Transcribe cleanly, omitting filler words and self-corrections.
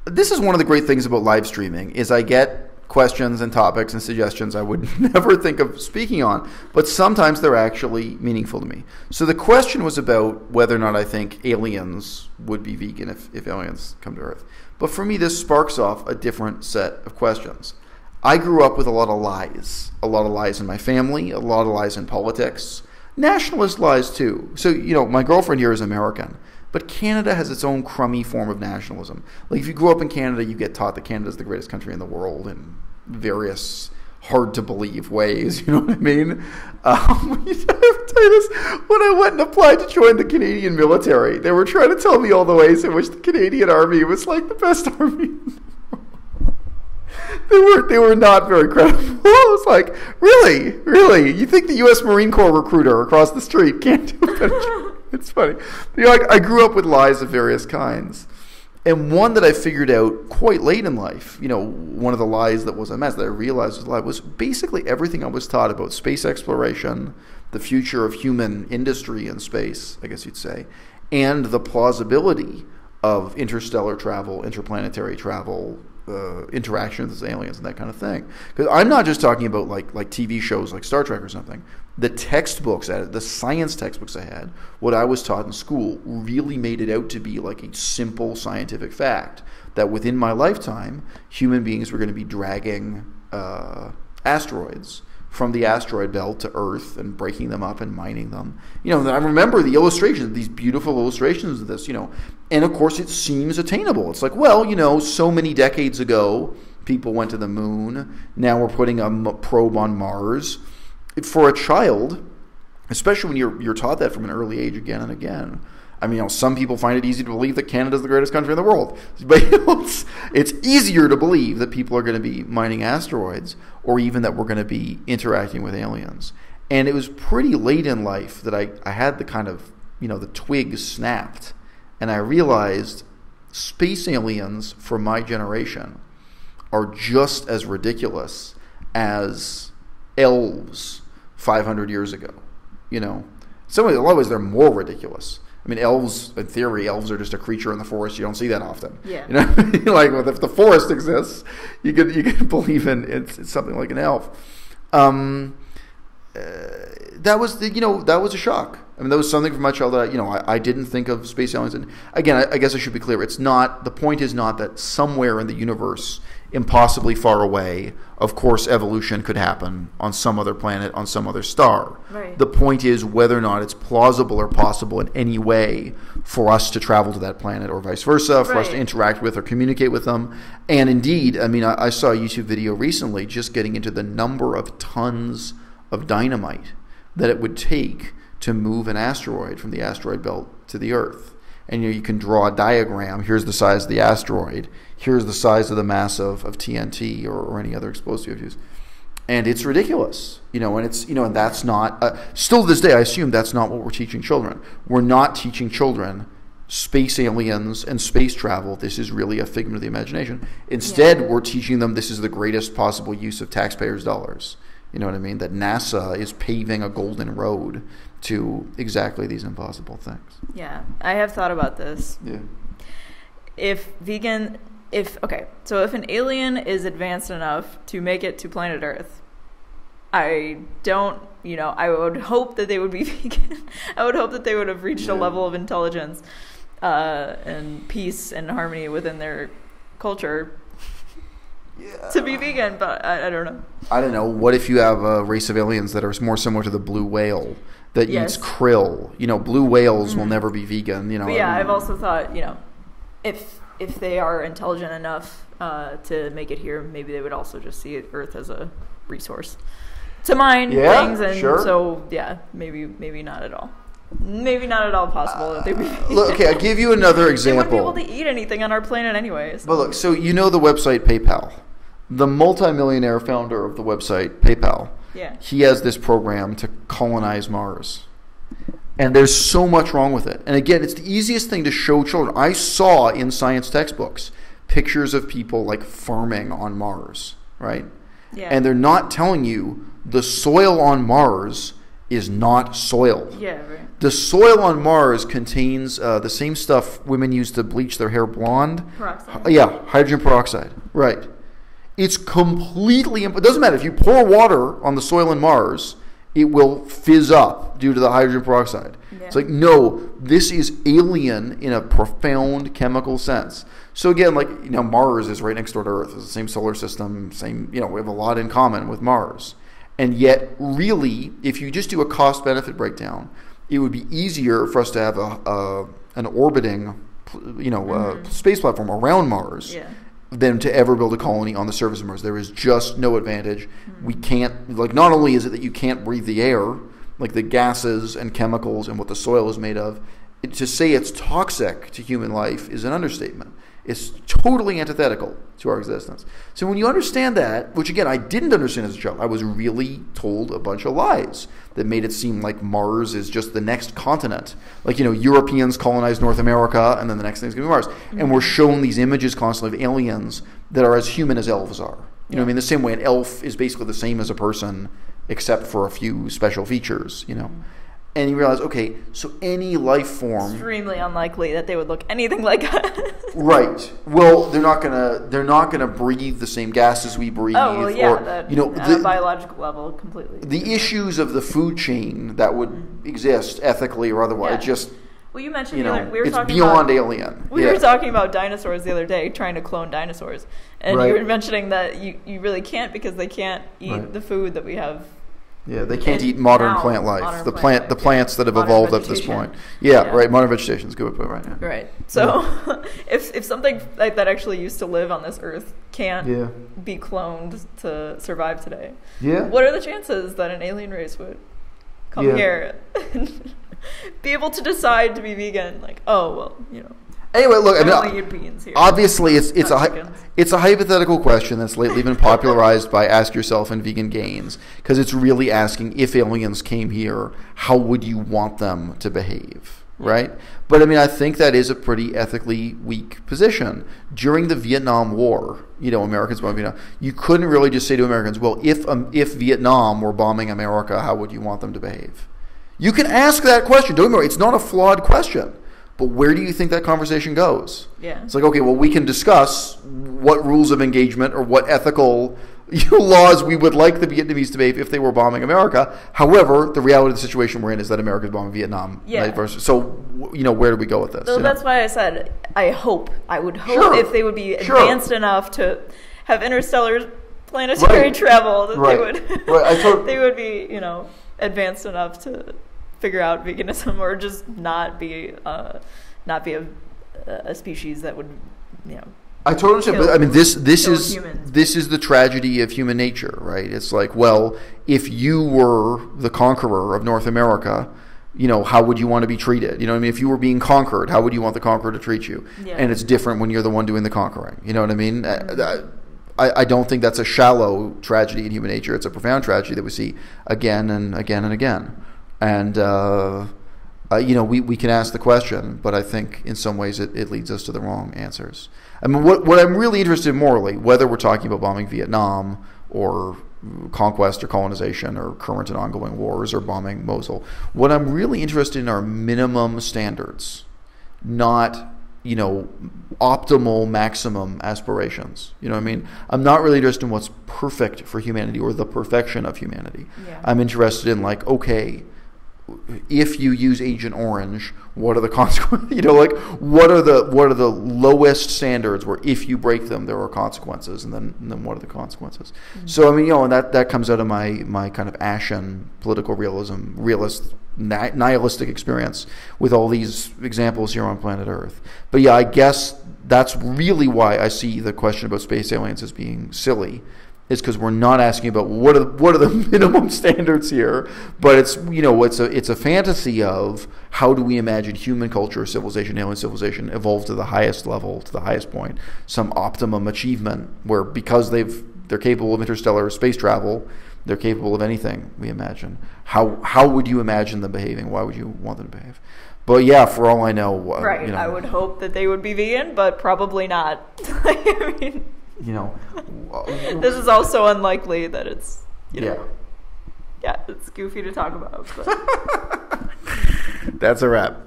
this is one of the great things about live streaming is I get questions and topics and suggestions I would never think of speaking on, but sometimes they're actually meaningful to me. So the question was about whether or not I think aliens would be vegan if aliens come to Earth. But for me, this sparks off a different set of questions. I grew up with a lot of lies in my family, a lot of lies in politics, nationalist lies too. So, my girlfriend here is American, but Canada has its own crummy form of nationalism. Like, if you grow up in Canada, you get taught that Canada is the greatest country in the world in various hard-to-believe ways. You know what I mean? I'll tell you this. When I went and applied to join the Canadian military, they were trying to tell me all the ways in which the Canadian Army was like the best army. They were not very credible. I was like, really? You think the U.S. Marine Corps recruiter across the street can't do a better job? It's funny. I grew up with lies of various kinds. And one that I figured out quite late in life, one of the lies that was a mess that I realized was a lie, was basically everything I was taught about space exploration, the future of human industry in space, I guess you'd say, and the plausibility of interstellar travel, interplanetary travel, interaction with aliens and that kind of thing. Because I'm not just talking about like TV shows like Star Trek or something. The textbooks, the science textbooks I had, what I was taught in school really made it out to be like a simple scientific fact that within my lifetime, human beings were going to be dragging asteroids from the asteroid belt to Earth and breaking them up and mining them. I remember the illustrations, these beautiful illustrations of this, and of course it seems attainable. It's like, well, so many decades ago, people went to the moon. Now we're putting a probe on Mars. For a child, especially when you're taught that from an early age again and again, I mean, some people find it easy to believe that Canada is the greatest country in the world. But it's easier to believe that people are going to be mining asteroids or even that we're going to be interacting with aliens. And it was pretty late in life that I had the kind of, the twig snapped. And I realized space aliens for my generation are just as ridiculous as elves 500 years ago. In a lot of ways, they're more ridiculous. I mean, elves, in theory, elves are just a creature in the forest. You don't see that often. Yeah. Like, well, if the forest exists, you could believe in it's something like an elf. That was a shock. I mean, that was something from my childhood. I didn't think of space aliens. And again, I guess I should be clear. The point is not that somewhere in the universe, impossibly far away, of course, evolution could happen on some other planet, on some other star. Right. The point is whether or not it's plausible or possible in any way for us to travel to that planet or vice versa, for us to interact with or communicate with them. And indeed, I mean, I saw a YouTube video recently just getting into the number of tons of dynamite that it would take to move an asteroid from the asteroid belt to the Earth. And you can draw a diagram. Here's the size of the asteroid. Here's the size of the mass of TNT or any other explosive use. And it's ridiculous. And it's, and that's not, still to this day, I assume that's not what we're teaching children. We're not teaching children space aliens and space travel. This is really a figment of the imagination. Instead, we're teaching them this is the greatest possible use of taxpayers' dollars. You know what I mean? That NASA is paving a golden road to exactly these impossible things. Yeah, I have thought about this. Yeah. If an alien is advanced enough to make it to planet Earth, I would hope that they would be vegan. I would hope that they would have reached a level of intelligence and peace and harmony within their culture to be vegan, but I don't know. I don't know. What if you have a race of aliens that are more similar to the blue whale that eats krill? Blue whales will never be vegan. But I've also thought, if they are intelligent enough to make it here, maybe they would also just see Earth as a resource to mine things, and so maybe not at all. Maybe not at all possible that they would be. Look, okay, I'll give you another example. They wouldn't be able to eat anything on our planet anyways. But look, so the website PayPal. The multimillionaire founder of the website PayPal, he has this program to colonize Mars. And there's so much wrong with it. And again, it's the easiest thing to show children. I saw in science textbooks pictures of people like farming on Mars, right? Yeah. And they're not telling you the soil on Mars is not soil. Yeah, right. The soil on Mars contains the same stuff women use to bleach their hair blonde. Peroxide. Yeah, hydrogen peroxide. Right. It's completely... It doesn't matter. If you pour water on the soil on Mars, it will fizz up due to the hydrogen peroxide. Yeah. It's like, no, this is alien in a profound chemical sense. So again, like, Mars is right next door to Earth. It's the same solar system, same, we have a lot in common with Mars. And yet, really, if you just do a cost-benefit breakdown, it would be easier for us to have an orbiting, space platform around Mars than to ever build a colony on the surface of Mars. There is just no advantage. We can't, not only is it that you can't breathe the air, like the gases and chemicals and what the soil is made of, to say it's toxic to human life is an understatement. It's totally antithetical to our existence. So when you understand that, which again I didn't understand as a child, I was really told a bunch of lies that made it seem like Mars is just the next continent. Like, Europeans colonized North America and then the next thing is going to be Mars. Mm-hmm. And we're shown these images constantly of aliens that are as human as elves are. You know what I mean? The same way an elf is basically the same as a person except for a few special features, Mm-hmm. And you realize, okay, so any life form... Extremely unlikely that they would look anything like us. Right. Well, they're not gonna breathe the same gases we breathe. Oh, well, yeah. Or, at a biological level, completely. The issues of the food chain that would exist ethically or otherwise, just... Well, you mentioned we were it's talking beyond about, alien. We were talking about dinosaurs the other day, trying to clone dinosaurs. And you were mentioning that you really can't because they can't eat the food that we have. Yeah, they can't eat modern plant life. The plants that have evolved up to this point. Yeah, right. Modern vegetation is a good way to put it right now. Right. So, if something like that actually used to live on this earth can't be cloned to survive today, what are the chances that an alien race would come here and be able to decide to be vegan? Like, Anyway, look. Here. Obviously, it's a hypothetical question that's lately been popularized by Ask Yourself and Vegan Gains, because it's really asking, if aliens came here, how would you want them to behave, right? But I think that is a pretty ethically weak position. During the Vietnam War, Americans bombing Vietnam, you couldn't really just say to Americans, well, if Vietnam were bombing America, how would you want them to behave? You can ask that question. Don't get me wrong, it's not a flawed question. But where do you think that conversation goes? Yeah. It's like, okay, well, we can discuss what rules of engagement or what ethical laws we would like the Vietnamese to behave if they were bombing America. However, the reality of the situation we're in is that America's bombing Vietnam. Yeah. So, where do we go with this? So that's why I said I would hope if they would be advanced enough to have interstellar planetary travel, that they would they would be, advanced enough to figure out veganism, or just not be a species that would, I totally understand, but this is the tragedy of human nature, right? It's like, well, if you were the conqueror of North America, how would you want to be treated? If you were being conquered, how would you want the conqueror to treat you? Yeah. And it's different when you're the one doing the conquering. You know what I mean? Mm-hmm. I don't think that's a shallow tragedy in human nature. It's a profound tragedy that we see again and again and again. And, we can ask the question, but I think in some ways it leads us to the wrong answers. What I'm really interested in morally, whether we're talking about bombing Vietnam or conquest or colonization or current and ongoing wars or bombing Mosul, what I'm really interested in are minimum standards, not, optimal maximum aspirations. You know what I mean? I'm not really interested in what's perfect for humanity or the perfection of humanity. Yeah. I'm interested in, like, okay, if you use Agent Orange, what are the consequences? What are the lowest standards where if you break them there are consequences, and then what are the consequences? Mm-hmm. So and that comes out of my kind of ashen political realist nihilistic experience with all these examples here on planet Earth. But I guess that's really why I see the question about space aliens as being silly. Is because we're not asking about what are the minimum standards here, but it's it's a fantasy of how do we imagine human culture, civilization, alien civilization evolve to the highest level, to the highest point, some optimum achievement where because they're capable of interstellar space travel, they're capable of anything we imagine. How would you imagine them behaving? Why would you want them to behave? But for all I know, I would hope that they would be vegan, but probably not. This is also unlikely that it's Yeah, it's goofy to talk about. But... That's a wrap.